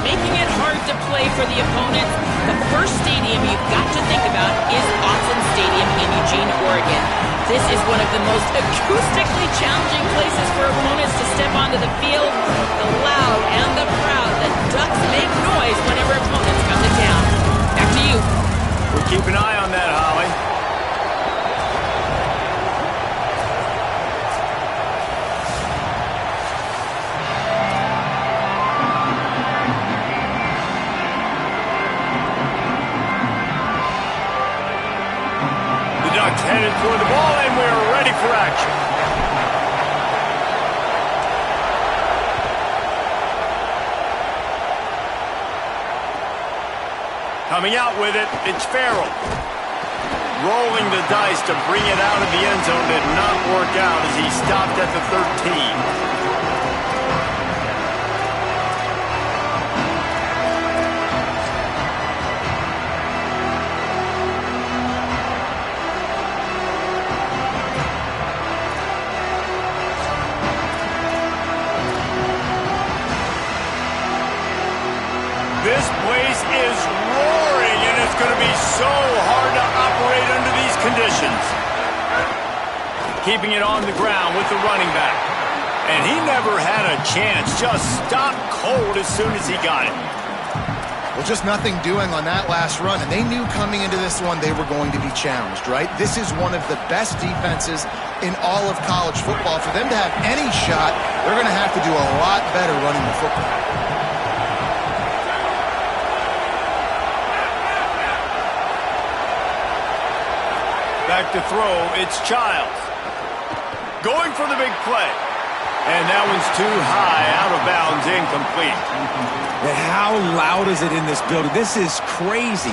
making it hard to play for the opponents. The first stadium you've got to think about is Autzen Stadium in Eugene, Oregon. This is one of the most acoustically challenging places for opponents to step onto the field. The loud and the proud, the Ducks make noise whenever opponents come to town. Back to you. We'll keep an eye on that, Holly. Headed for the ball, and we're ready for action. Coming out with it, it's Farrell. Rolling the dice to bring it out of the end zone did not work out as he stopped at the 13. This place is roaring, and it's going to be so hard to operate under these conditions. Keeping it on the ground with the running back. And he never had a chance, just stopped cold as soon as he got it. Well, just nothing doing on that last run, and they knew coming into this one they were going to be challenged, right? This is one of the best defenses in all of college football. For them to have any shot, they're going to have to do a lot better running the football. Back to throw, it's Childs. Going for the big play. And that one's too high, out of bounds, incomplete. And how loud is it in this building? This is crazy.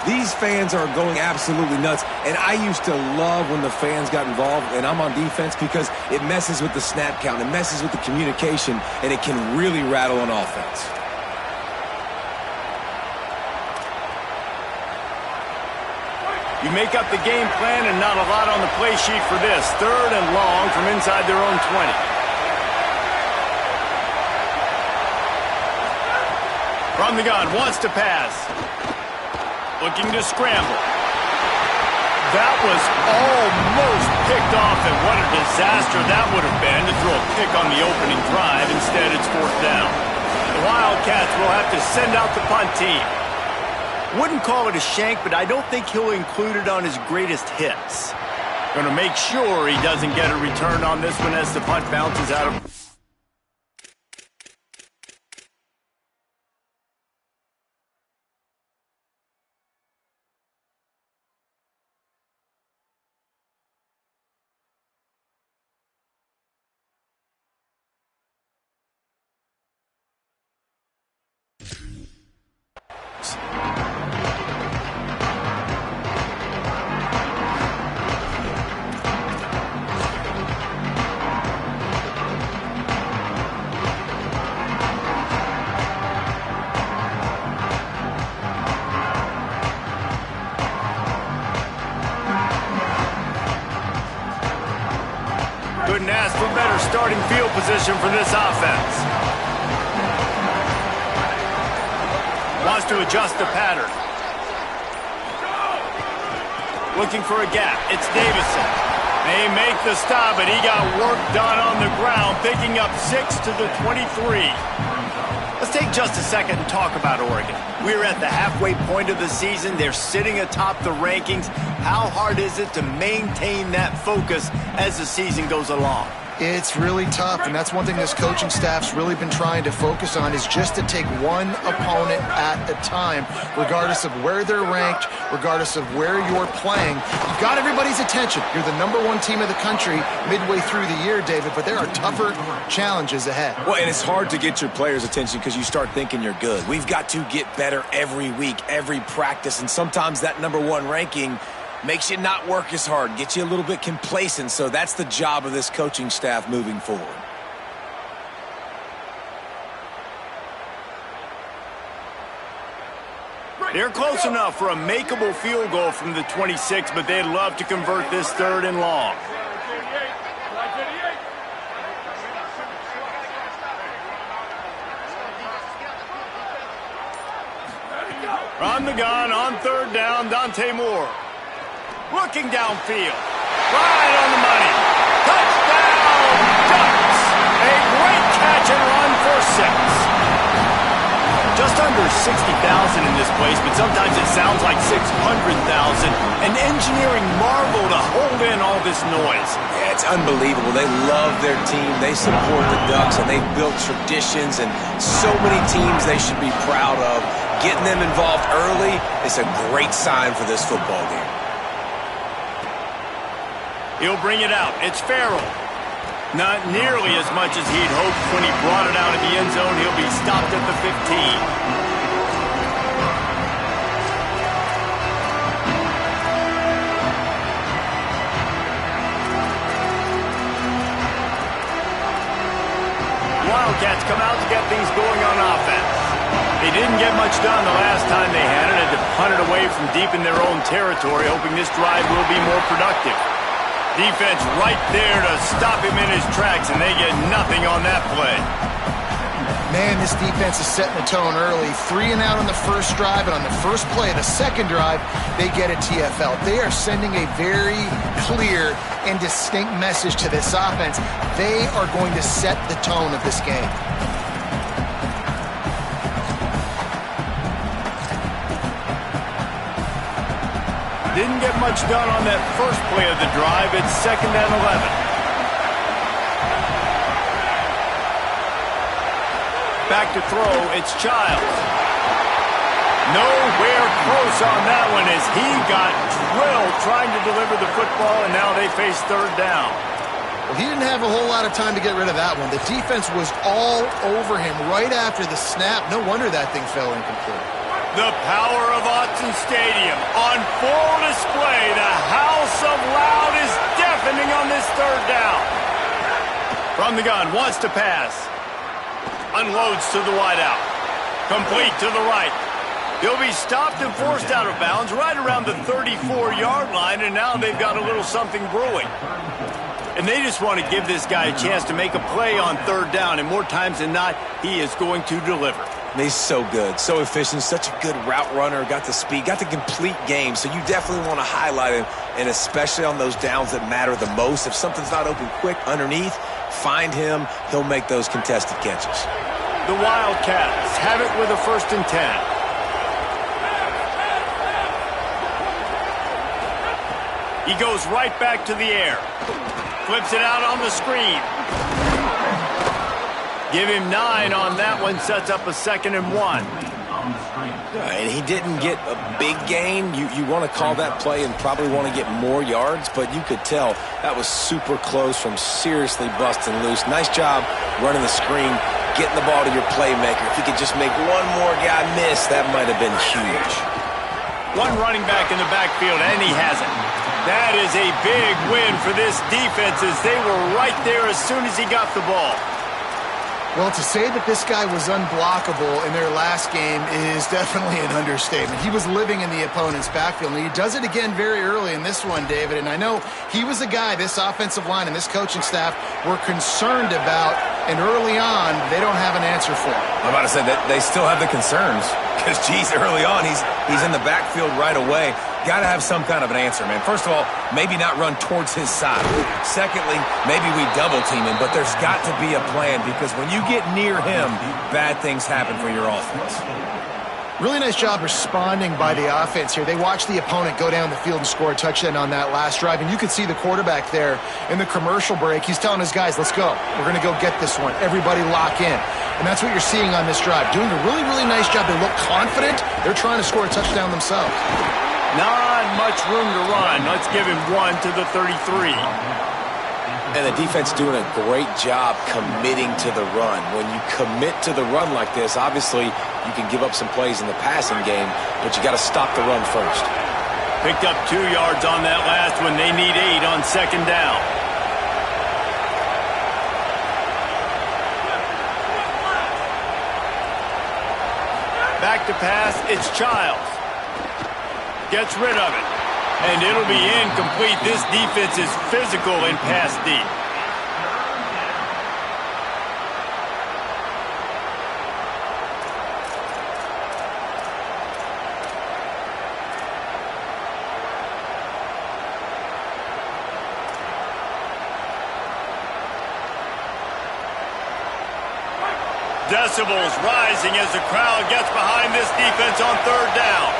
These fans are going absolutely nuts. And I used to love when the fans got involved, and I'm on defense, because it messes with the snap count, it messes with the communication, and it can really rattle an offense. You make up the game plan and not a lot on the play sheet for this. 3rd and long from inside their own 20. From the gun, wants to pass. Looking to scramble. That was almost picked off, and what a disaster that would have been to throw a pick on the opening drive. Instead, it's 4th down. The Wildcats will have to send out the punt team. Wouldn't call it a shank, but I don't think he'll include it on his greatest hits. Going to make sure he doesn't get a return on this one as the punt bounces out of... Couldn't ask for better starting field position for this offense. Wants to adjust the pattern. Looking for a gap. It's Davison. They make the stop, and he got work done on the ground, picking up 6 to the 23. Let's take just a second and talk about Oregon. We're at the halfway point of the season. They're sitting atop the rankings. How hard is it to maintain that focus as the season goes along? It's really tough, and that's one thing this coaching staff's really been trying to focus on, is just to take one opponent at a time, regardless of where they're ranked, regardless of where you're playing. You've got everybody's attention. You're the #1 team of the country midway through the year, David, but there are tougher challenges ahead. Well, and it's hard to get your players' attention because you start thinking you're good. We've got to get better every week, every practice, and sometimes that #1 ranking makes you not work as hard, gets you a little bit complacent. So that's the job of this coaching staff moving forward. They're close enough for a makeable field goal from the 26, but they'd love to convert this 3rd and long. From the gun on third down, Dante Moore. Looking downfield. Right on the money. Touchdown, Ducks! A great catch and run for 6. Just under 60,000 in this place, but sometimes it sounds like 600,000. An engineering marvel to hold in all this noise. Yeah, it's unbelievable. They love their team. They support the Ducks, and they've built traditions and so many teams they should be proud of. Getting them involved early is a great sign for this football game. He'll bring it out. It's Farrell. Not nearly as much as he'd hoped when he brought it out of the end zone. He'll be stopped at the 15. Wildcats come out to get things going on offense. They didn't get much done the last time they had it. Had to punt it away from deep in their own territory, hoping this drive will be more productive. Defense right there to stop him in his tracks, and they get nothing on that play. Man, this defense is setting the tone early. 3 and out on the first drive, and on the first play of the second drive, they get a TFL. They are sending a very clear and distinct message to this offense. They are going to set the tone of this game. Didn't get much done on that first play of the drive. It's 2nd and 11. Back to throw, it's Childs. Nowhere close on that one as he got drilled trying to deliver the football, and now they face third down. Well, he didn't have a whole lot of time to get rid of that one. The defense was all over him right after the snap. No wonder that thing fell incomplete. The power of Autzen Stadium on full display. The house of loud is deafening on this third down. From the gun, wants to pass. Unloads to the wideout. Complete to the right. He'll be stopped and forced out of bounds right around the 34-yard line, and now they've got a little something brewing. And they just want to give this guy a chance to make a play on third down, and more times than not, he is going to deliver. He's so good, so efficient, such a good route runner, got the speed, got the complete game, so you definitely want to highlight him, and especially on those downs that matter the most. If something's not open quick underneath, find him, he'll make those contested catches. The Wildcats have it with a 1st and 10. He goes right back to the air. Flips it out on the screen. Give him 9 on that one, sets up a 2nd and 1. And he didn't get a big gain. You want to call that play and probably want to get more yards, but you could tell that was super close from seriously busting loose. Nice job running the screen, getting the ball to your playmaker. If he could just make one more guy miss, that might have been huge. One running back in the backfield, and he has it. That is a big win for this defense as they were right there as soon as he got the ball. Well, to say that this guy was unblockable in their last game is definitely an understatement. He was living in the opponent's backfield, and he does it again very early in this one, David. And I know he was a guy this offensive line and this coaching staff were concerned about, and early on, they don't have an answer for him. I'm about to say that they still have the concerns because, geez, early on, he's in the backfield right away. Got to have some kind of an answer, man. First of all, maybe not run towards his side. Secondly, maybe we double team him, but there's got to be a plan because when you get near him, bad things happen for your offense. Really nice job responding by the offense here. They watched the opponent go down the field and score a touchdown on that last drive, and you could see the quarterback there in the commercial break. He's telling his guys, let's go. We're going to go get this one. Everybody lock in. And that's what you're seeing on this drive. Doing a really, really nice job. They look confident. They're trying to score a touchdown themselves. Not much room to run. Let's give him 1 to the 33. And the defense doing a great job committing to the run. When you commit to the run like this, obviously you can give up some plays in the passing game, but you got to stop the run first. Picked up 2 yards on that last one. They need 8 on 2nd down. Back to pass, it's Childs. Gets rid of it. And it'll be incomplete. This defense is physical in pass deep. Decibels rising as the crowd gets behind this defense on third down.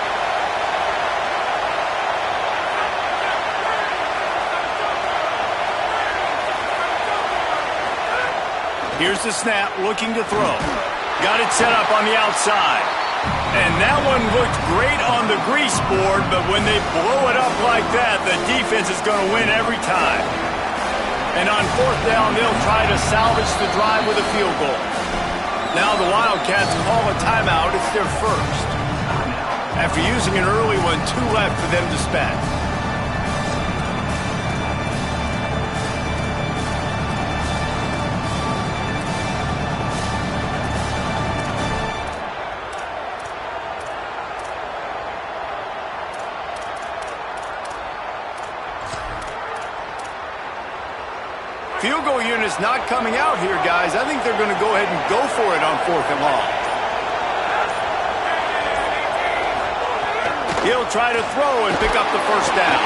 Here's the snap, looking to throw. Got it set up on the outside. And that one looked great on the grease board, but when they blow it up like that, the defense is going to win every time. And on fourth down, they'll try to salvage the drive with a field goal. Now the Wildcats call a timeout. It's their first. After using an early one, 2 left for them to spend. Field goal unit's not coming out here, guys. I think they're going to go ahead and go for it on 4th and long. He'll try to throw and pick up the first down.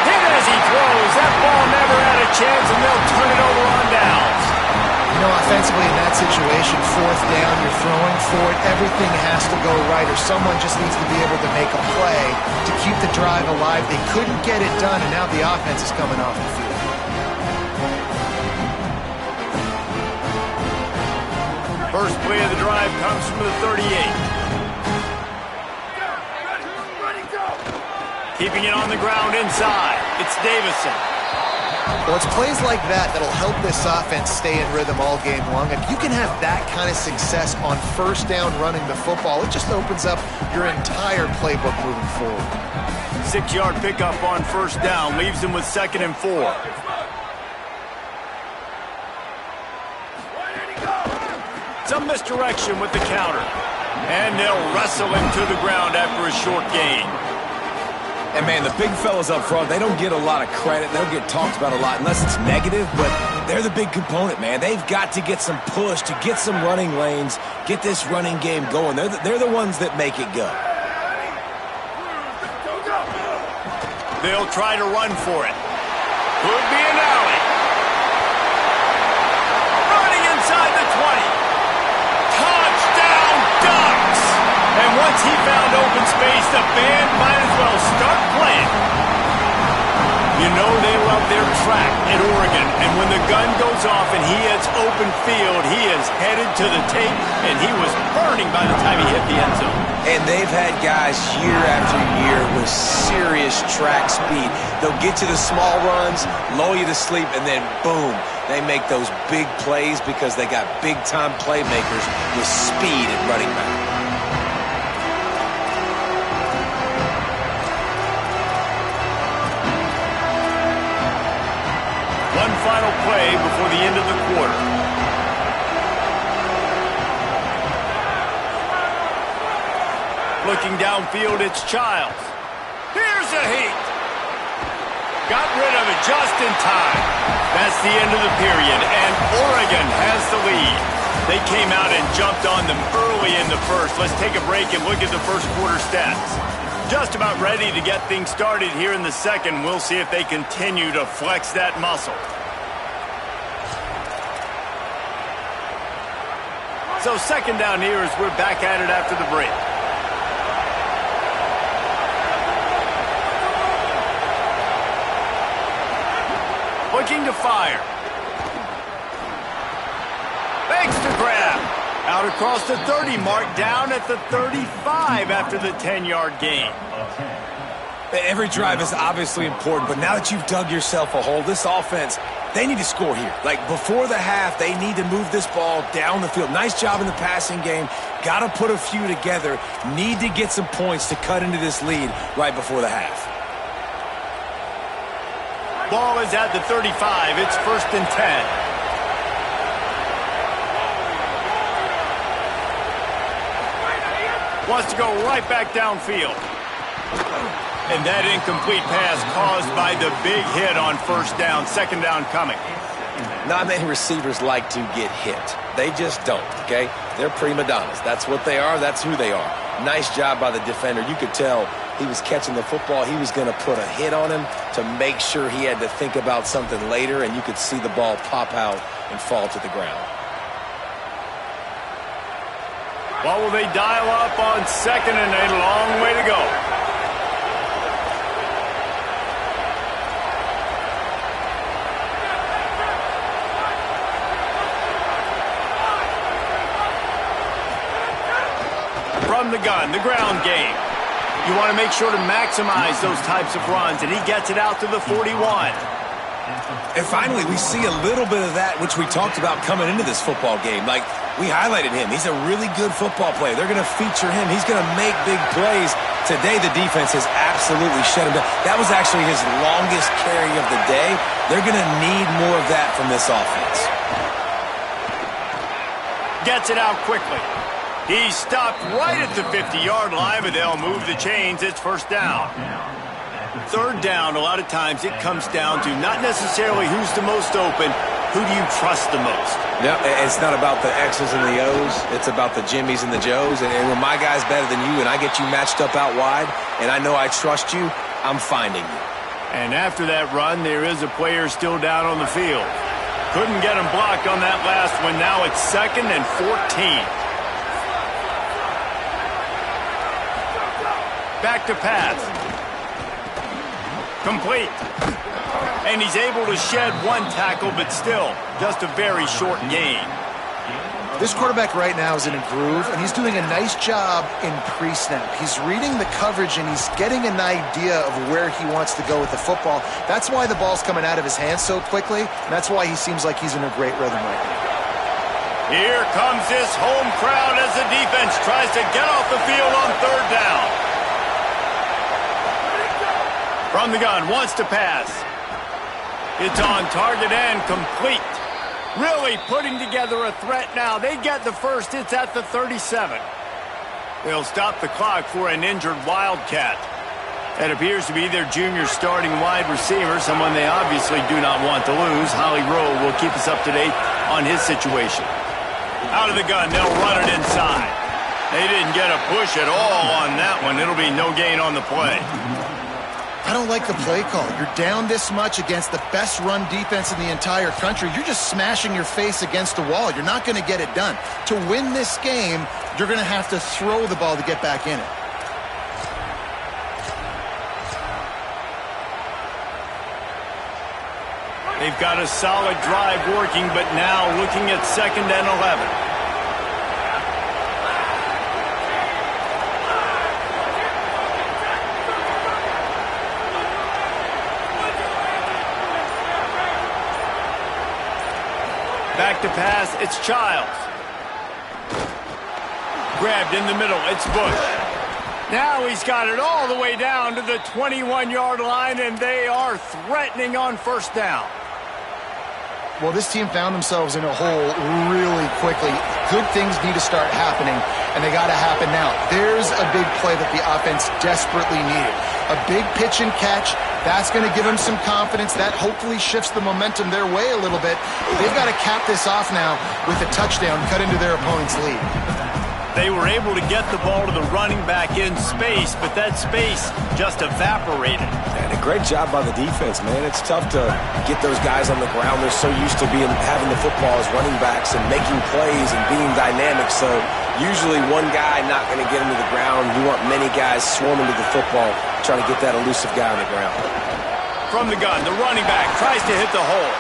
Hit as he throws. That ball never had a chance, and they'll turn it over on downs. You know, offensively in that situation, 4th down, you're throwing for it. Everything has to go right, or someone just needs to be able to make a play to keep the drive alive. They couldn't get it done, and now the offense is coming off the field. First play of the drive comes from the 38. Keeping it on the ground inside. It's Davison. Well, it's plays like that that'll help this offense stay in rhythm all game long. If you can have that kind of success on first down running the football, it just opens up your entire playbook moving forward. 6-yard pickup on first down leaves them with 2nd and 4. Some misdirection with the counter. And they'll wrestle him to the ground after a short gain. And, man, the big fellas up front, they don't get a lot of credit. They don't get talked about a lot unless it's negative, but they're the big component, man. They've got to get some push, to get some running lanes, get this running game going. They're the ones that make it go. They'll try to run for it. Could be an alley. Running inside the 20. Touchdown, Ducks! And once he found open space, the band might as well start playing. You know they love their track at Oregon, and when the gun goes off and he hits open field, he is headed to the tape, and he was burning by the time he hit the end zone. And they've had guys year after year with serious track speed. They'll get you the small runs, lull you to sleep, and then boom, they make those big plays because they got big-time playmakers with speed at running back. One final play before the end of the quarter. Looking downfield, it's Childs. Here's a heat. Got rid of it just in time. That's the end of the period, and Oregon has the lead. They came out and jumped on them early in the first. Let's take a break and look at the first quarter stats. Just about ready to get things started here in the second. We'll see if they continue to flex that muscle. So 2nd down here as we're back at it after the break. Looking to fire. Fakes to grab. Out across the 30 mark, down at the 35 after the 10-yard gain. Every drive is obviously important, but now that you've dug yourself a hole, this offense, they need to score here. Like, before the half, they need to move this ball down the field. Nice job in the passing game. Got to put a few together. Need to get some points to cut into this lead right before the half. Ball is at the 35. It's 1st and 10. Wants to go right back downfield. And that incomplete pass caused by the big hit on first down. 2nd down coming. Not many receivers like to get hit. They just don't, okay? They're prima donnas. That's what they are. That's who they are. Nice job by the defender. You could tell he was catching the football. He was going to put a hit on him to make sure he had to think about something later, and you could see the ball pop out and fall to the ground. What will they dial up on second and a long way to go? From the gun, the ground game. You want to make sure to maximize those types of runs, and he gets it out to the 41. And finally, we see a little bit of that, which we talked about coming into this football game. Like, we highlighted him. He's a really good football player. They're going to feature him. He's going to make big plays. Today, the defense has absolutely shut him down. That was actually his longest carry of the day. They're going to need more of that from this offense. Gets it out quickly. He stopped right at the 50-yard line, but they'll move the chains. It's first down. Third down, a lot of times it comes down to not necessarily who's the most open, who do you trust the most? No, it's not about the X's and the O's. It's about the Jimmys and the Joes. And when my guy's better than you and I get you matched up out wide and I know I trust you, I'm finding you. And after that run, there is a player still down on the field. Couldn't get him blocked on that last one. Now it's 2nd and 14. Back to pass. Complete. And he's able to shed one tackle, but still, just a very short gain. This quarterback right now is in a groove, and he's doing a nice job in pre-snap. He's reading the coverage, and he's getting an idea of where he wants to go with the football. That's why the ball's coming out of his hands so quickly, and that's why he seems like he's in a great rhythm right now. Here comes this home crowd as the defense tries to get off the field on third down. From the gun, wants to pass. It's on target and complete. Really putting together a threat now. They get the first. It's at the 37. They'll stop the clock for an injured Wildcat. That appears to be their junior starting wide receiver, someone they obviously do not want to lose. Holly Rowe will keep us up to date on his situation. Out of the gun, they'll run it inside. They didn't get a push at all on that one. It'll be no gain on the play. I don't like the play call. You're down this much against the best run defense in the entire country. You're just smashing your face against the wall. You're not going to get it done. To win this game, you're going to have to throw the ball to get back in it. They've got a solid drive working, but now looking at 2nd and 11. Back to pass, it's Childs. Grabbed in the middle, it's Bush. Now he's got it all the way down to the 21-yard line, and they are threatening on first down. Well, this team found themselves in a hole really quickly. Good things need to start happening, and they got to happen now. There's a big play that the offense desperately needed. A big pitch and catch. That's going to give them some confidence. That hopefully shifts the momentum their way a little bit. They've got to cap this off now with a touchdown, cut into their opponent's lead. They were able to get the ball to the running back in space, but that space just evaporated. And a great job by the defense, man. It's tough to get those guys on the ground. They're so used to having the football as running backs and making plays and being dynamic. So usually one guy not going to get him to the ground. You want many guys swarming to the football, trying to get that elusive guy on the ground. From the gun, the running back tries to hit the hole.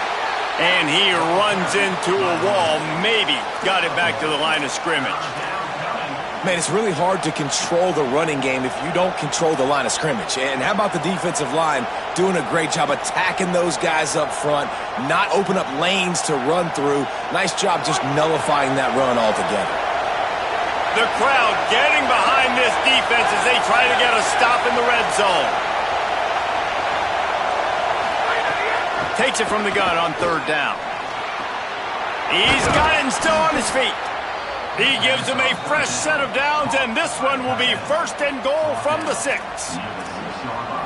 And he runs into a wall. Maybe got it back to the line of scrimmage. Man, it's really hard to control the running game if you don't control the line of scrimmage. And how about the defensive line doing a great job attacking those guys up front, not open up lanes to run through. Nice job just nullifying that run altogether. The crowd getting behind this defense as they try to get a stop in the red zone. Takes it from the gun on third down. He's got it and still on his feet. He gives them a fresh set of downs, and this one will be 1st and goal from the 6.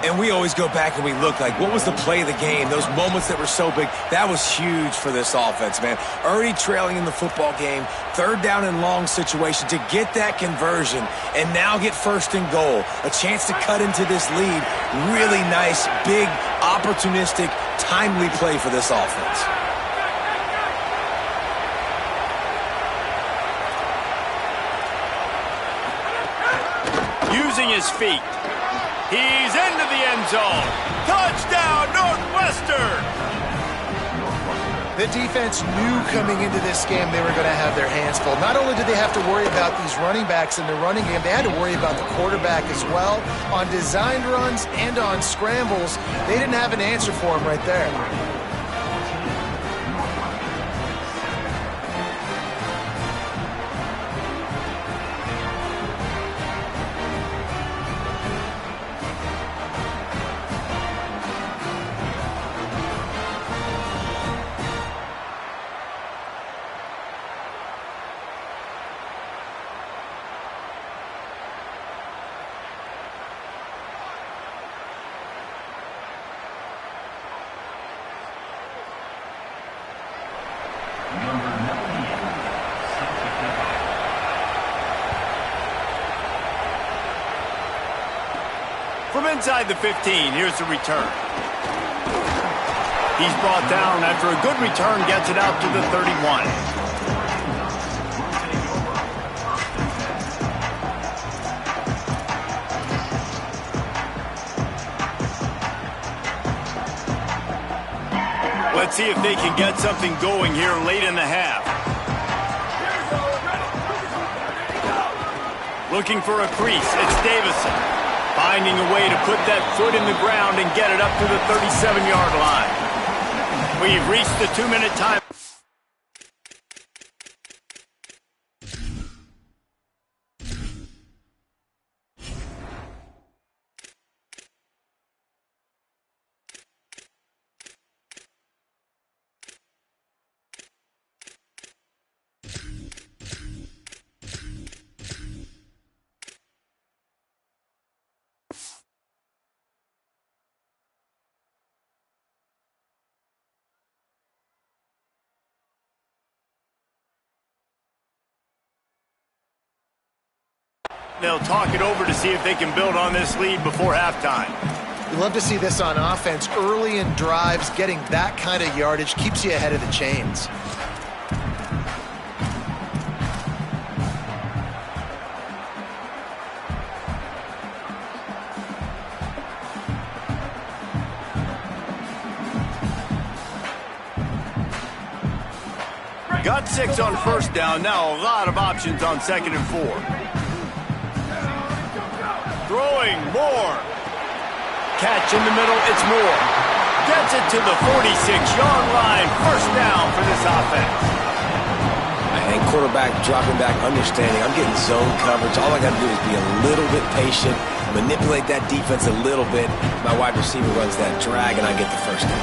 And we always go back and we look like, what was the play of the game? Those moments that were so big, that was huge for this offense, man. Already trailing in the football game, 3rd down and long situation to get that conversion and now get 1st and goal. A chance to cut into this lead. Really nice, big, opportunistic, timely play for this offense. using his feet. He's into the end zone. Touchdown, Northwestern! The defense knew coming into this game they were going to have their hands full. Not only did they have to worry about these running backs in the running game, they had to worry about the quarterback as well. On designed runs and on scrambles, they didn't have an answer for him right there. From inside the 15, here's the return. He's brought down after a good return gets it out to the 31. Let's see if they can get something going here late in the half. Looking for a crease, it's Davison. Finding a way to put that foot in the ground and get it up to the 37-yard line. We've reached the 2-minute time. They'll talk it over to see if they can build on this lead before halftime. You love to see this on offense. Early in drives, getting that kind of yardage keeps you ahead of the chains. Got 6 on first down. Now a lot of options on 2nd and 4. Throwing Moore. Catch in the middle, it's Moore. Gets it to the 46-yard line. First down for this offense. And quarterback dropping back, understanding I'm getting zone coverage. All I got to do is be a little bit patient, manipulate that defense a little bit. My wide receiver runs that drag, and I get the first down.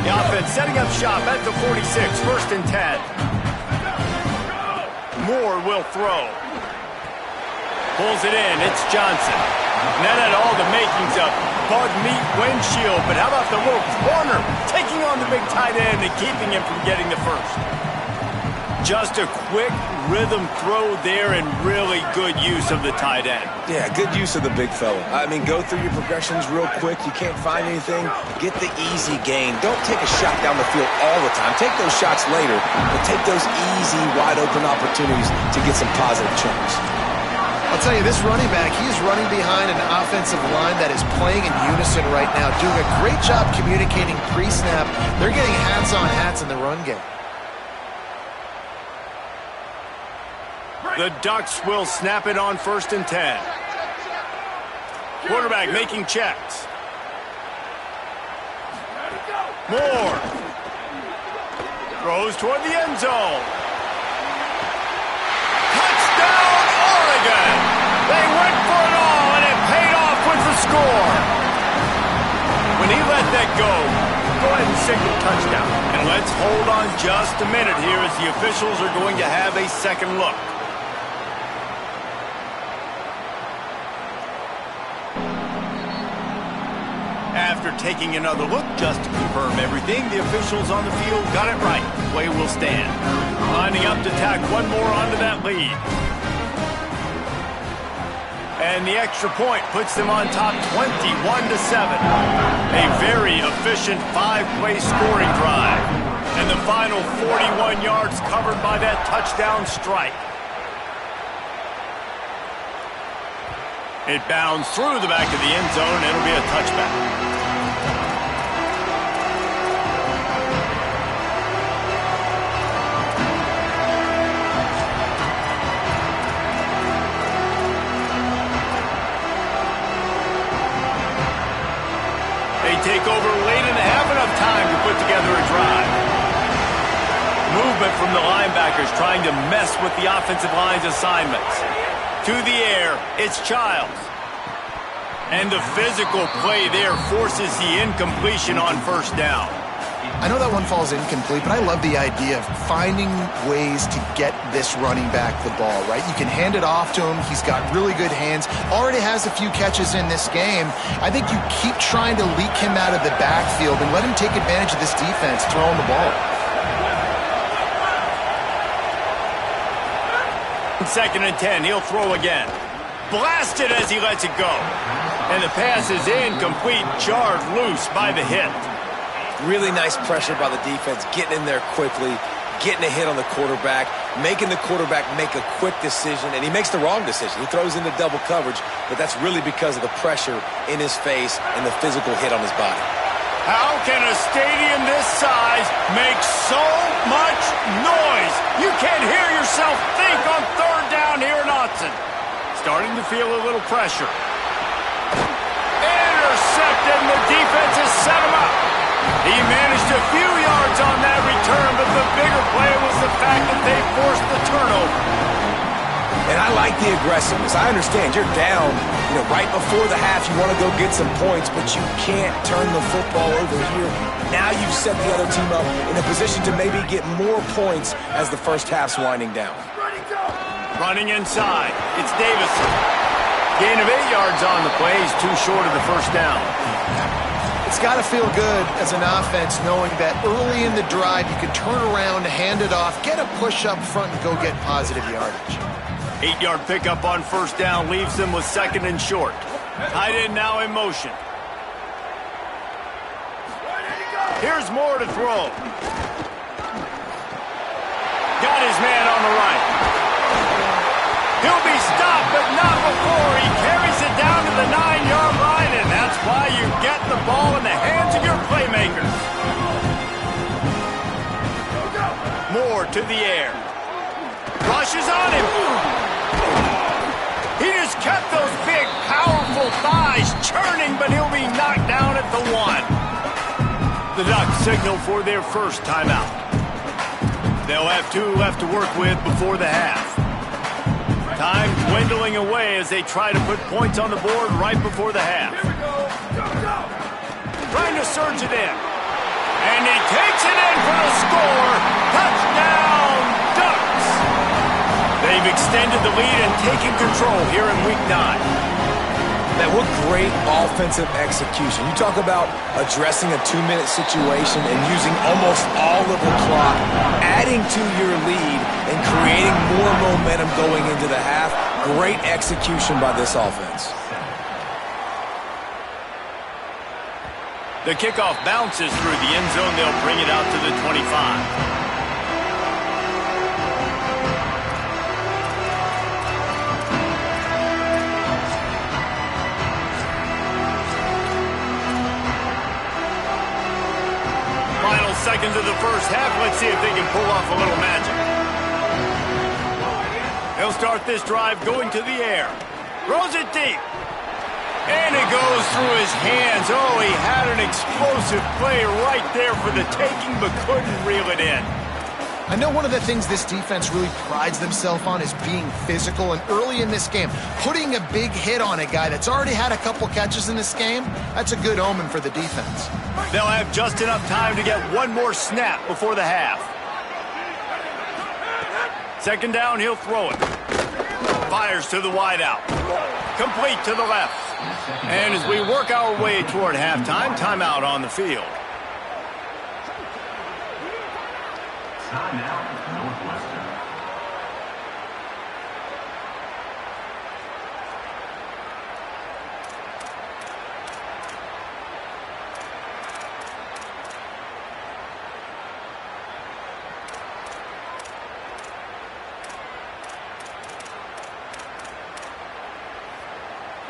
The offense setting up shop at the 46, 1st and 10. Moore will throw. Pulls it in, it's Johnson. And that had all the makings of Bud Meat windshield, but how about the little corner taking on the big tight end and keeping him from getting the first? Just a quick rhythm throw there and really good use of the tight end. Yeah, good use of the big fella. I mean, go through your progressions real quick. You can't find anything. Get the easy gain. Don't take a shot down the field all the time. Take those shots later, but take those easy, wide-open opportunities to get some positive chunks. I'll tell you, this running back, he's running behind an offensive line that is playing in unison right now, doing a great job communicating pre-snap. They're getting hats on hats in the run game. The Ducks will snap it on 1st and 10. Quarterback making checks. Moore. Throws toward the end zone. Touchdown, Oregon! They went for it all, and it paid off with the score. When he let that go ahead and signal touchdown. And let's hold on just a minute here as the officials are going to have a second look. After taking another look just to confirm everything, the officials on the field got it right. Play will stand. Lining up to tack one more onto that lead. And the extra point puts them on top 21-7. A very efficient 5-play scoring drive. And the final 41 yards covered by that touchdown strike. It bounds through the back of the end zone, and it'll be a touchback. Take over late and have enough time to put together a drive. Movement from the linebackers trying to mess with the offensive line's assignments. To the air, it's Childs. And the physical play there forces the incompletion on first down. I know that one falls incomplete, but I love the idea of finding ways to get this running back the ball, right? You can hand it off to him. He's got really good hands. Already has a few catches in this game. I think you keep trying to leak him out of the backfield and let him take advantage of this defense throwing the ball. Second and 10, he'll throw again. Blasted as he lets it go. And the pass is incomplete, jarred loose by the hit. Really nice pressure by the defense, getting in there quickly, getting a hit on the quarterback, making the quarterback make a quick decision, and he makes the wrong decision. He throws into double coverage, but that's really because of the pressure in his face and the physical hit on his body. How can a stadium this size make so much noise? You can't hear yourself think on third down here in Autzen. Starting to feel a little pressure. Intercepted, and the defense has set him up. He managed a few yards on that return, but the bigger play was the fact that they forced the turnover. And I like the aggressiveness. I understand you're down, right before the half. You want to go get some points, but you can't turn the football over here. Now you've set the other team up in a position to maybe get more points as the first half's winding down. Running inside, it's Davison. Gain of 8 yards on the play. He's too short of the first down. It's got to feel good as an offense knowing that early in the drive you can turn around, hand it off, get a push up front, and go get positive yardage. 8-yard pickup on first down leaves them with second and short. Tight end now in motion. Here's Moore to throw. Got his man on the right. He'll be stopped, but not before he carries it down to the 9-yard line, and that's why you get the ball in the hands of your playmakers. Moore to the air. Rushes on him. He just kept those big, powerful thighs churning, but he'll be knocked down at the 1. The Ducks signal for their first timeout. They'll have 2 left to work with before the half. Time dwindling away as they try to put points on the board right before the half. Trying to surge it in. And he takes it in for the score. Touchdown, Ducks! They've extended the lead and taken control here in Week 9. Man, what great offensive execution. You talk about addressing a 2-minute situation and using almost all of the clock, adding to your lead and creating more momentum going into the half. Great execution by this offense. The kickoff bounces through the end zone. They'll bring it out to the 25. Seconds of the first half. Let's see if they can pull off a little magic. They'll start this drive going to the air. Throws it deep. And it goes through his hands. Oh, he had an explosive play right there for the taking, but couldn't reel it in. I know one of the things this defense really prides themselves on is being physical, and early in this game, putting a big hit on a guy that's already had a couple catches in this game, that's a good omen for the defense. They'll have just enough time to get one more snap before the half. Second down, he'll throw it. Fires to the wideout. Complete to the left. And as we work our way toward halftime, timeout on the field. Timeout, Northwestern.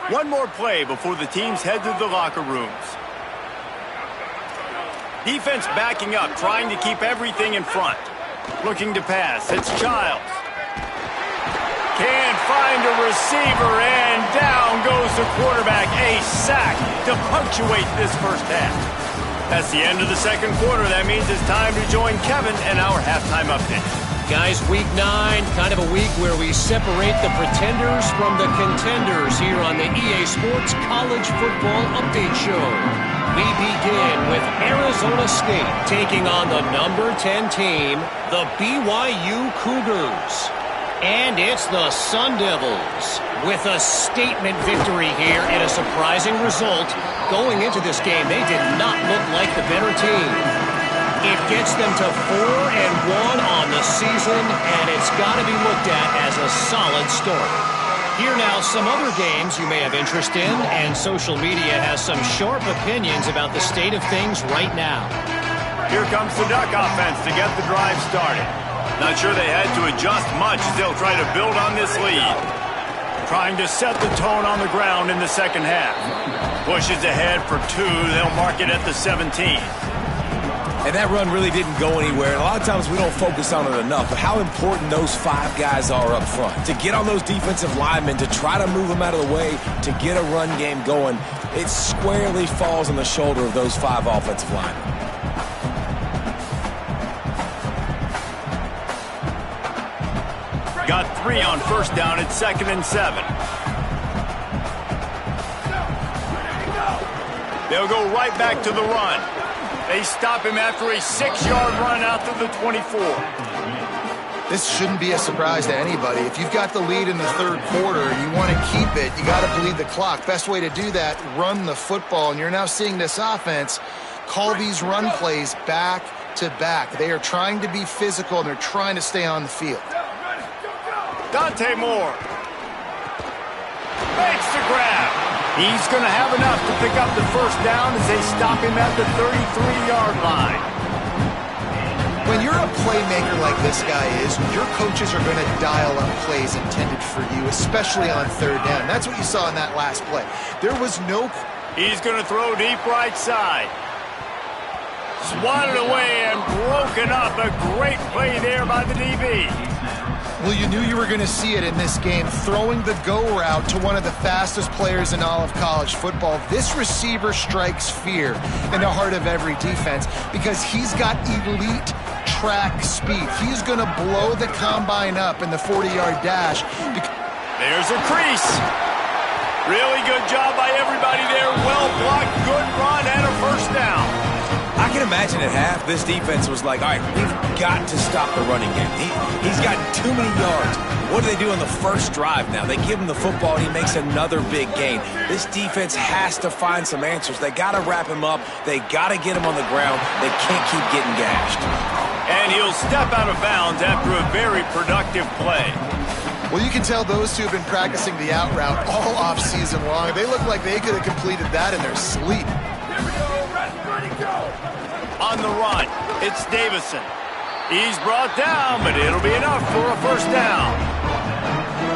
One more play before the teams head to the locker rooms. Defense backing up, trying to keep everything in front. Looking to pass. It's Childs. Can't find a receiver, and down goes the quarterback. A sack to punctuate this first half. That's the end of the second quarter. That means it's time to join Kevin and our halftime update. Guys, week 9, kind of a week where we separate the pretenders from the contenders here on the EA Sports College Football Update Show. We begin with Arizona State taking on the number 10 team, the BYU Cougars. And it's the Sun Devils with a statement victory here and a surprising result. Going into this game, they did not look like the better team. It gets them to 4-1 on the season, and it's got to be looked at as a solid start. Here now, some other games you may have interest in, and social media has some sharp opinions about the state of things right now. Here comes the Duck offense to get the drive started. Not sure they had to adjust much as they'll try to build on this lead. Trying to set the tone on the ground in the second half. Pushes ahead for 2. They'll mark it at the 17. And that run really didn't go anywhere. And a lot of times we don't focus on it enough, but how important those 5 guys are up front. To get on those defensive linemen, to try to move them out of the way, to get a run game going, it squarely falls on the shoulder of those 5 offensive linemen. Got 3 on first down. It's 2nd and 7. They'll go right back to the run. They stop him after a 6-yard run out to the 24. This shouldn't be a surprise to anybody. If you've got the lead in the third quarter and you want to keep it, you got to bleed the clock. Best way to do that, run the football. And you're now seeing this offense call these run plays back to back. They are trying to be physical, and they're trying to stay on the field. Dante Moore makes the grab. He's going to have enough to pick up the first down as they stop him at the 33-yard line. When you're a playmaker like this guy is, your coaches are going to dial up plays intended for you, especially on third down. That's what you saw in that last play. There was no... He's going to throw deep right side. Swatted away and broken up. A great play there by the DB. Well, you knew you were going to see it in this game, throwing the go route to one of the fastest players in all of college football. This receiver strikes fear in the heart of every defense because he's got elite track speed. He's going to blow the combine up in the 40-yard dash. There's a crease. Really good job by everybody there. Well blocked, good run, and a first down. I can imagine at half, this defense was like, all right, we've got to stop the running game. He's gotten too many yards. What do they do on the first drive now? They give him the football, and he makes another big gain. This defense has to find some answers. They got to wrap him up. They got to get him on the ground. They can't keep getting gashed. And he'll step out of bounds after a very productive play. Well, you can tell those two have been practicing the out route all off-season long. They look like they could have completed that in their sleep. On the run, it's Davison. He's brought down, but it'll be enough for a first down.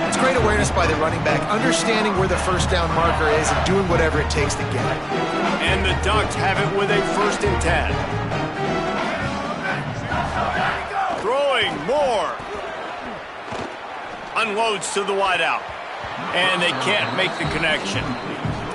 It's great awareness by the running back, understanding where the first down marker is and doing whatever it takes to get it. And the Ducks have it with a 1st and 10. Throwing more. Unloads to the wideout. And they can't make the connection.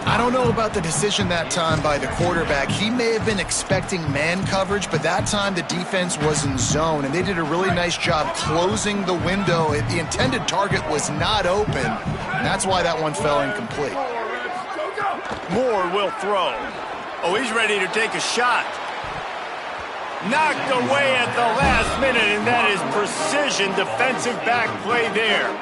I don't know about the decision that time by the quarterback. He may have been expecting man coverage, but that time the defense was in zone, and they did a really nice job closing the window. The intended target was not open, and that's why that one fell incomplete. Moore will throw. Oh, he's ready to take a shot. Knocked away at the last minute, and that is precision defensive back play there.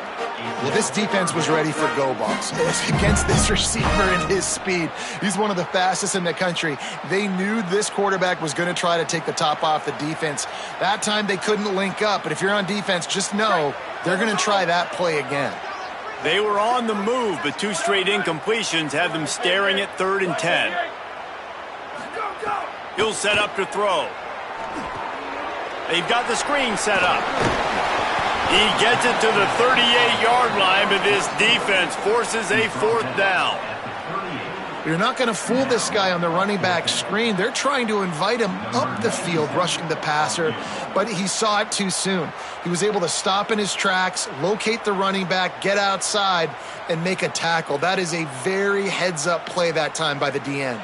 Well, this defense was ready for go balls against this receiver and his speed. He's one of the fastest in the country. They knew this quarterback was going to try to take the top off the defense. That time they couldn't link up, but if you're on defense, just know they're going to try that play again. They were on the move, but 2 straight incompletions had them staring at 3rd and 10. He'll set up to throw. They've got the screen set up. He gets it to the 38-yard line, but this defense forces a 4th down. You're not going to fool this guy on the running back screen. They're trying to invite him up the field, rushing the passer, but he saw it too soon. He was able to stop in his tracks, locate the running back, get outside, and make a tackle. That is a very heads-up play that time by the D-end.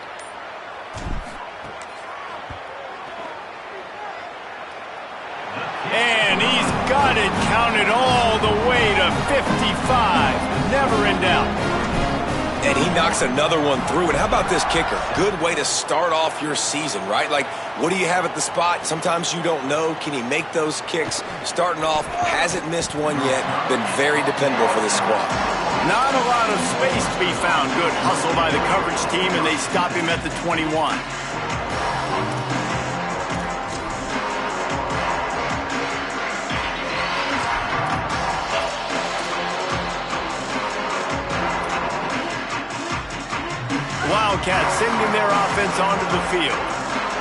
And he's got it counted all the way to 55. Never in doubt. And he knocks another one through. And how about this kicker? Good way to start off your season, right? Like, what do you have at the spot? Sometimes you don't know. Can he make those kicks? Starting off, hasn't missed one yet. Been very dependable for this squad. Not a lot of space to be found. Good hustle by the coverage team, and they stop him at the 21. Wildcats sending their offense onto the field.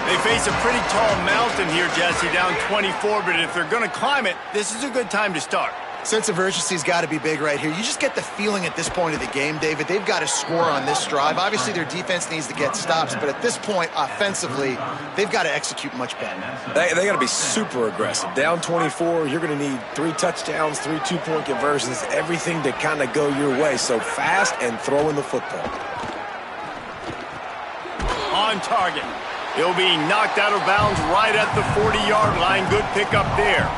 They face a pretty tall mountain here, Jesse, down 24, but if they're going to climb it, this is a good time to start. Sense of urgency's got to be big right here. You just get the feeling at this point of the game, David, they've got to score on this drive. Obviously, their defense needs to get stops, but at this point, offensively, they've got to execute much better. They got to be super aggressive. Down 24, you're going to need 3 touchdowns, 3 two-point conversions, everything to kind of go your way. So fast and throwing the football. On target. He'll be knocked out of bounds right at the 40-yard line. Good pickup there.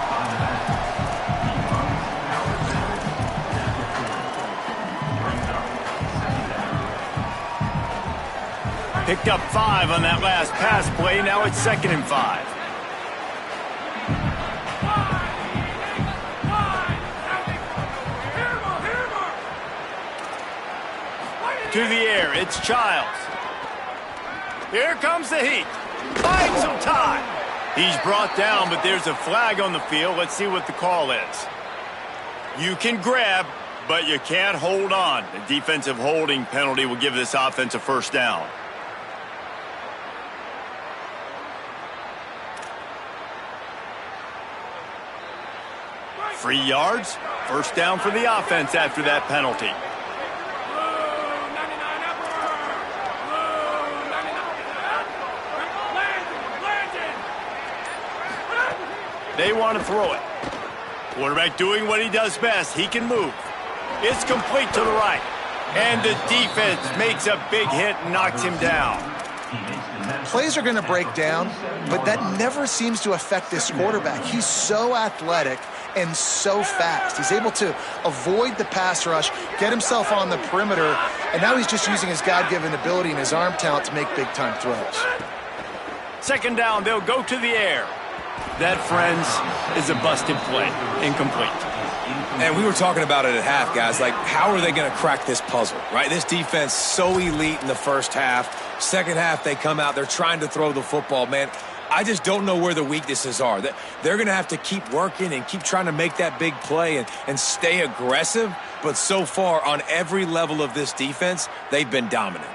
Picked up 5 on that last pass play. Now it's 2nd and 5. To the air, it's Childs. Here comes the heat. Finds some time. He's brought down, but there's a flag on the field. Let's see what the call is. You can grab, but you can't hold on. The defensive holding penalty will give this offense a 1st down. Free yards. 1st down for the offense after that penalty. They want to throw it. Quarterback doing what he does best. He can move. It's complete to the right. And the defense makes a big hit and knocks him down. Plays are going to break down, but that never seems to affect this quarterback. He's so athletic and so fast. He's able to avoid the pass rush, get himself on the perimeter, and now he's just using his God-given ability and his arm talent to make big-time throws. 2nd down, they'll go to the air. That, friends, is a busted play. Incomplete. And we were talking about it at half, guys. Like, how are they going to crack this puzzle, right? This defense so elite in the 1st half. 2nd half, they come out. They're trying to throw the football, man. I just don't know where the weaknesses are. They're going to have to keep working and keep trying to make that big play and stay aggressive. But so far, on every level of this defense, they've been dominant.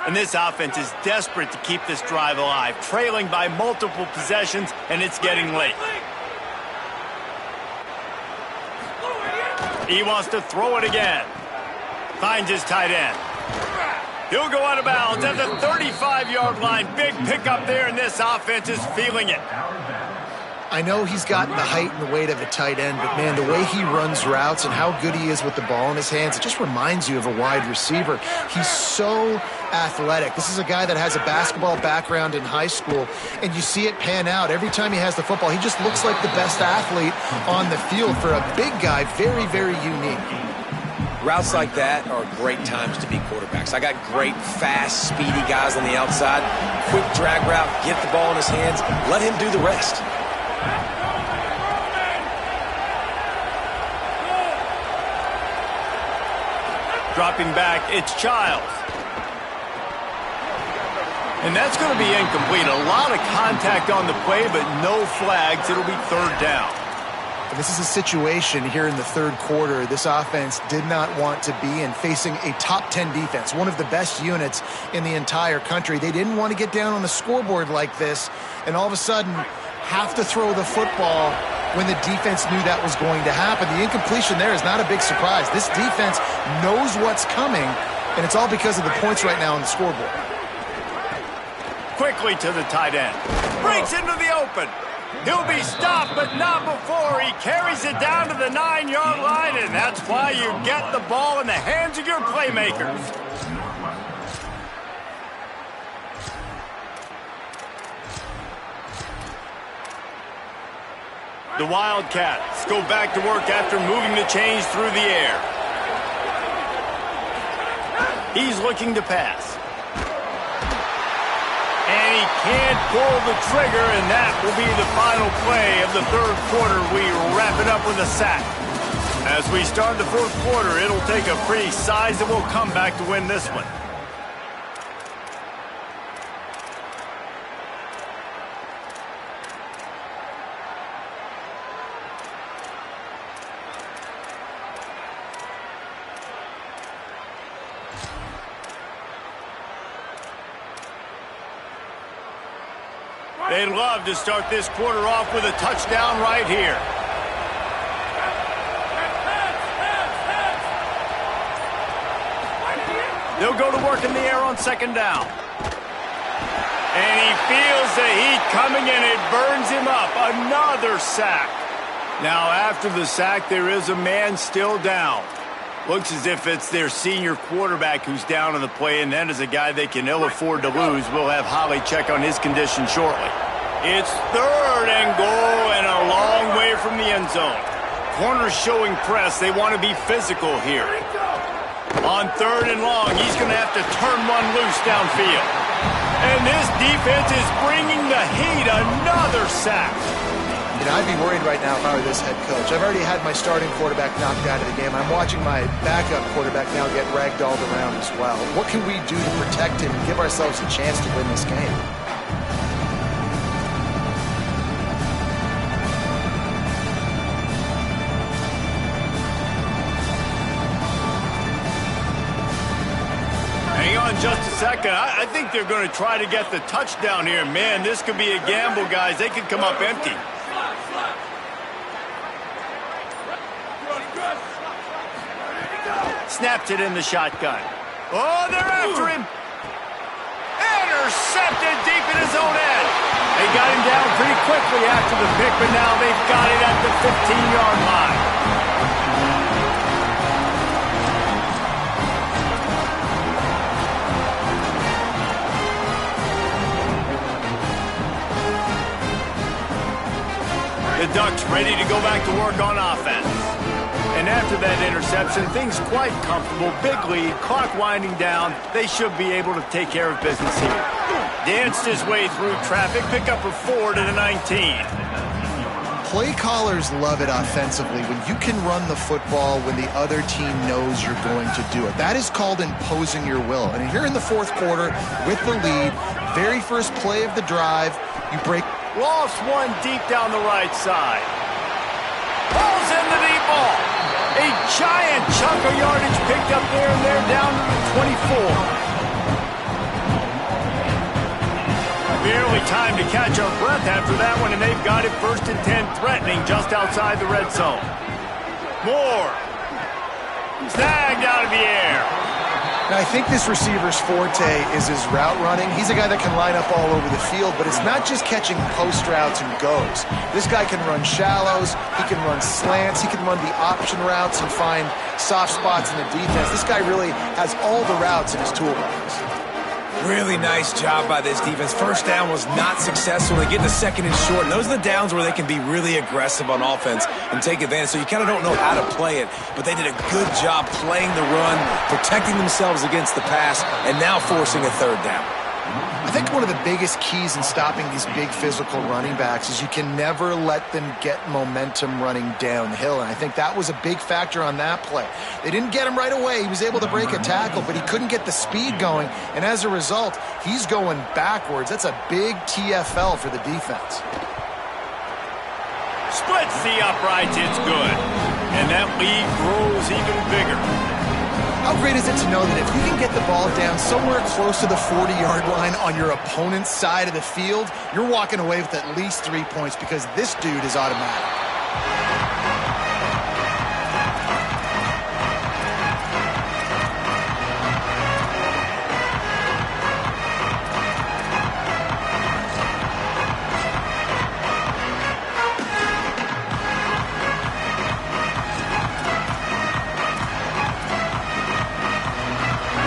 And this offense is desperate to keep this drive alive, trailing by multiple possessions, and it's getting late. He wants to throw it again. Finds his tight end. He'll go out of bounds at the 35-yard line. Big pickup there, and this offense is feeling it. I know he's got the height and the weight of a tight end, but, man, the way he runs routes and how good he is with the ball in his hands, it just reminds you of a wide receiver. He's so athletic. This is a guy that has a basketball background in high school, and you see it pan out. Every time he has the football, he just looks like the best athlete on the field. For a big guy, very, very unique. Routes like that are great times to be quarterbacks. I got great, fast, speedy guys on the outside. Quick drag route, get the ball in his hands, let him do the rest. Dropping back, it's Childs. And that's going to be incomplete. A lot of contact on the play, but no flags. It'll be 3rd down. And this is a situation here in the third quarter this offense did not want to be in, facing a top 10 defense, one of the best units in the entire country. They didn't want to get down on the scoreboard like this and all of a sudden have to throw the football when the defense knew that was going to happen. The incompletion there is not a big surprise. This defense knows what's coming, and it's all because of the points right now on the scoreboard. Quickly to the tight end. Breaks into the open. He'll be stopped, but not before he carries it down to the 9-yard line, and that's why you get the ball in the hands of your playmakers. The Wildcats go back to work after moving the chains through the air. He's looking to pass. And he can't pull the trigger, and that will be the final play of the third quarter. We wrap it up with a sack. As we start the fourth quarter, it'll take a pretty sizable comeback to win this one. They'd love to start this quarter off with a touchdown right here. They'll go to work in the air on second down. And he feels the heat coming and it burns him up. Another sack. Now after the sack, there is a man still down. Looks as if it's their senior quarterback who's down on the play, and that is a guy they can ill afford to lose. We'll have Holly check on his condition shortly. It's third and goal and a long way from the end zone. Corners showing press. They want to be physical here. On third and long, he's going to have to turn one loose downfield. And this defense is bringing the heat. Another sack. You know, I'd be worried right now if I were this head coach. I've already had my starting quarterback knocked out of the game. I'm watching my backup quarterback now get ragdolled around as well. What can we do to protect him and give ourselves a chance to win this game? Hang on just a second. I think they're going to try to get the touchdown here. Man, this could be a gamble, guys. They could come up empty. Snaps it in the shotgun. Oh, they're after him. Intercepted deep in his own end. They got him down pretty quickly after the pick, but now they've got it at the 15-yard line. The Ducks ready to go back to work on offense. And after that interception, things quite comfortable. Big lead, clock winding down. They should be able to take care of business here. Danced his way through traffic, pick up a 4 to the 19. Play callers love it offensively when you can run the football when the other team knows you're going to do it. That is called imposing your will. And here in the fourth quarter, with the lead, very first play of the drive, you break. Lost one deep down the right side. Falls in the deep ball. A giant chunk of yardage picked up there, and they're down to the 24. Barely time to catch our breath after that one, and they've got it 1st and 10, threatening just outside the red zone. Moore. Snagged out of the air. Now, I think this receiver's forte is his route running. He's a guy that can line up all over the field, but it's not just catching post routes and goes. This guy can run shallows, he can run slants, he can run the option routes and find soft spots in the defense. This guy really has all the routes in his toolbox. Really nice job by this defense. First down was not successful. They get the second and short. And those are the downs where they can be really aggressive on offense and take advantage. So you kind of don't know how to play it, but they did a good job playing the run, protecting themselves against the pass, and now forcing a third down. I think one of the biggest keys in stopping these big physical running backs is you can never let them get momentum running downhill, and I think that was a big factor on that play. They didn't get him right away. He was able to break a tackle, but he couldn't get the speed going, and as a result, he's going backwards. That's a big TFL for the defense. Splits the uprights, it's good. And that lead grows even bigger. How great is it to know that if you can get the ball down somewhere close to the 40-yard line on your opponent's side of the field, you're walking away with at least 3 points because this dude is automatic.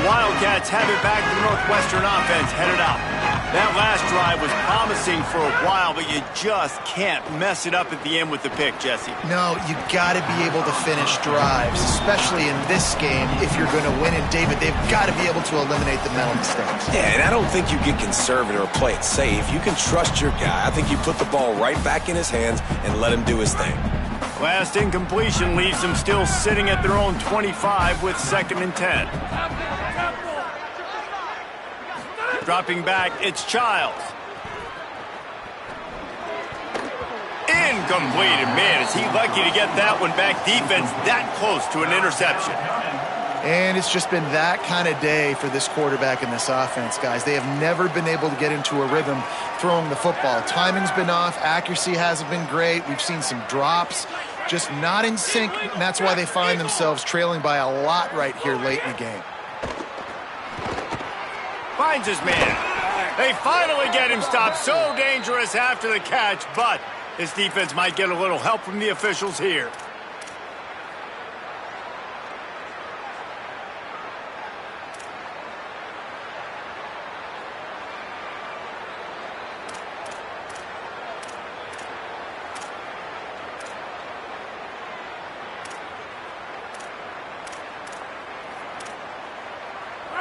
Wildcats have it back to the Northwestern offense headed out. That last drive was promising for a while, but you just can't mess it up at the end with the pick, Jesse. No, you got to be able to finish drives, especially in this game if you're going to win. And David, they've got to be able to eliminate the mental mistakes. Yeah, and I don't think you get conservative or play it safe. You can trust your guy. I think you put the ball right back in his hands and let him do his thing. Last incompletion leaves them still sitting at their own 25 with 2nd and 10. Dropping back, it's Childs. Incomplete, and man, is he lucky to get that one back. Defense that close to an interception. And it's just been that kind of day for this quarterback and this offense, guys. They have never been able to get into a rhythm throwing the football. Timing's been off. Accuracy hasn't been great. We've seen some drops, just not in sync, and that's why they find themselves trailing by a lot right here late in the game. Finds his man. They finally get him stopped. So dangerous after the catch, but his defense might get a little help from the officials here.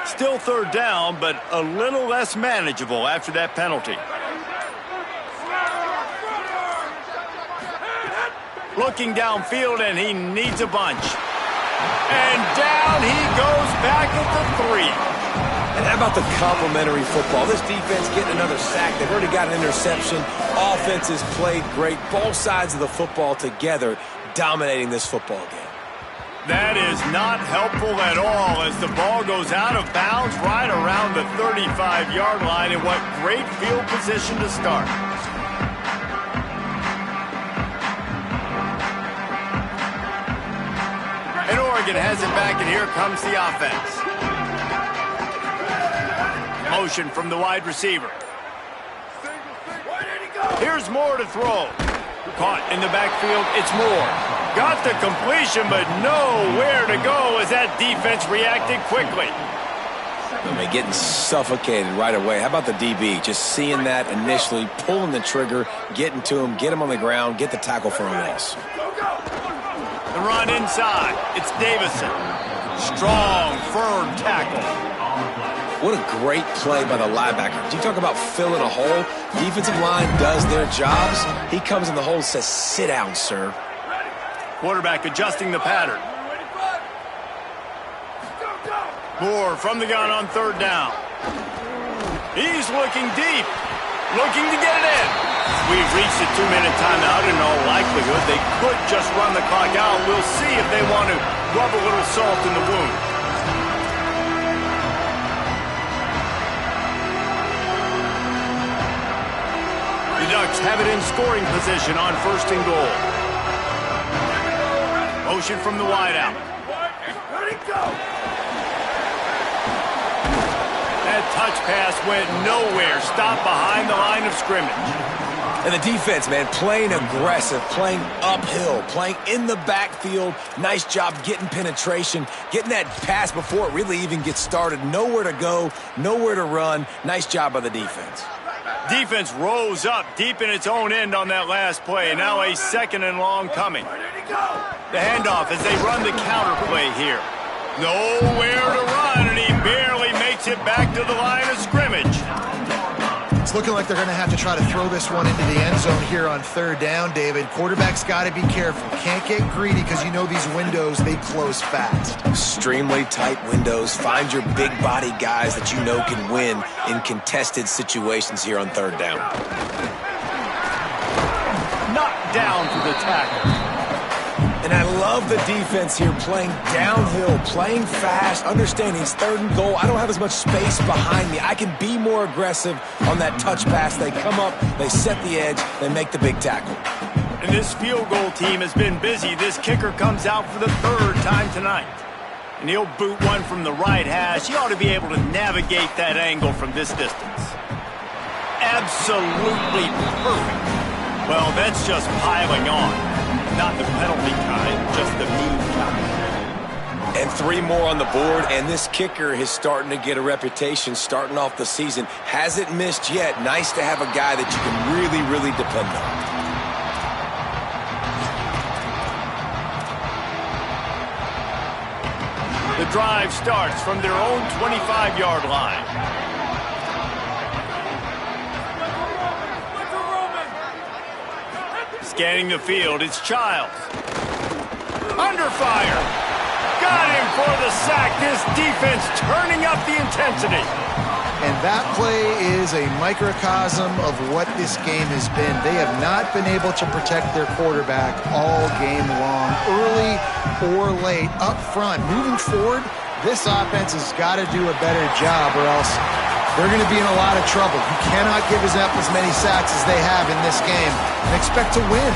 Still 3rd down, but a little less manageable after that penalty. Looking downfield, and he needs a bunch. And down he goes back at the 3. And how about the complimentary football? This defense getting another sack. They've already got an interception. Offense has played great. Both sides of the football together dominating this football game. That is not helpful at all as the ball goes out of bounds right around the 35-yard line. And what great field position to start. And Oregon has it back, and here comes the offense. Motion from the wide receiver. Here's Moore to throw. Caught in the backfield, it's Moore. Got the completion, but nowhere to go as that defense reacted quickly. I mean, getting suffocated right away. How about the DB? Just seeing that initially, pulling the trigger, getting to him, get him on the ground, get the tackle for a loss. The run inside. It's Davison. Strong, firm tackle. What a great play by the linebacker. You talk about filling a hole. Defensive line does their jobs. He comes in the hole and says, sit down, sir. Quarterback adjusting the pattern. Moore from the gun on 3rd down. He's looking deep. Looking to get it in. We've reached a 2-minute timeout. In all likelihood, they could just run the clock out. We'll see if they want to rub a little salt in the wound. The Ducks have it in scoring position on 1st and goal. Motion from the wideout. That touch pass went nowhere. Stopped behind the line of scrimmage. And the defense, man, playing aggressive, playing uphill, playing in the backfield. Nice job getting penetration, getting that pass before it really even gets started. Nowhere to go, nowhere to run. Nice job by the defense. Defense rose up deep in its own end on that last play. Now a 2nd and long coming. The handoff as they run the counter play here. Nowhere to run, and he barely makes it back to the line of scrimmage. It's looking like they're going to have to try to throw this one into the end zone here on 3rd down, David. Quarterback's got to be careful. Can't get greedy because you know these windows, they close fast. Extremely tight windows. Find your big body guys that you know can win in contested situations here on 3rd down. Not down for the tackle. And I love the defense here, playing downhill, playing fast, understanding it's 3rd and goal. I don't have as much space behind me. I can be more aggressive on that touch pass. They come up, they set the edge, they make the big tackle. And this field goal team has been busy. This kicker comes out for the 3rd time tonight. And he'll boot one from the right hash. He ought to be able to navigate that angle from this distance. Absolutely perfect. Well, that's just piling on. Not the penalty kind, just the mean kind. And 3 more on the board, and this kicker is starting to get a reputation starting off the season. Hasn't missed yet. Nice to have a guy that you can really, really depend on. The drive starts from their own 25-yard line. Scanning the field, it's Childs. Under fire. Got him for the sack. This defense turning up the intensity. And that play is a microcosm of what this game has been. They have not been able to protect their quarterback all game long, early or late, up front. Moving forward, this offense has got to do a better job or else they're going to be in a lot of trouble. You cannot give up as many sacks as they have in this game and expect to win.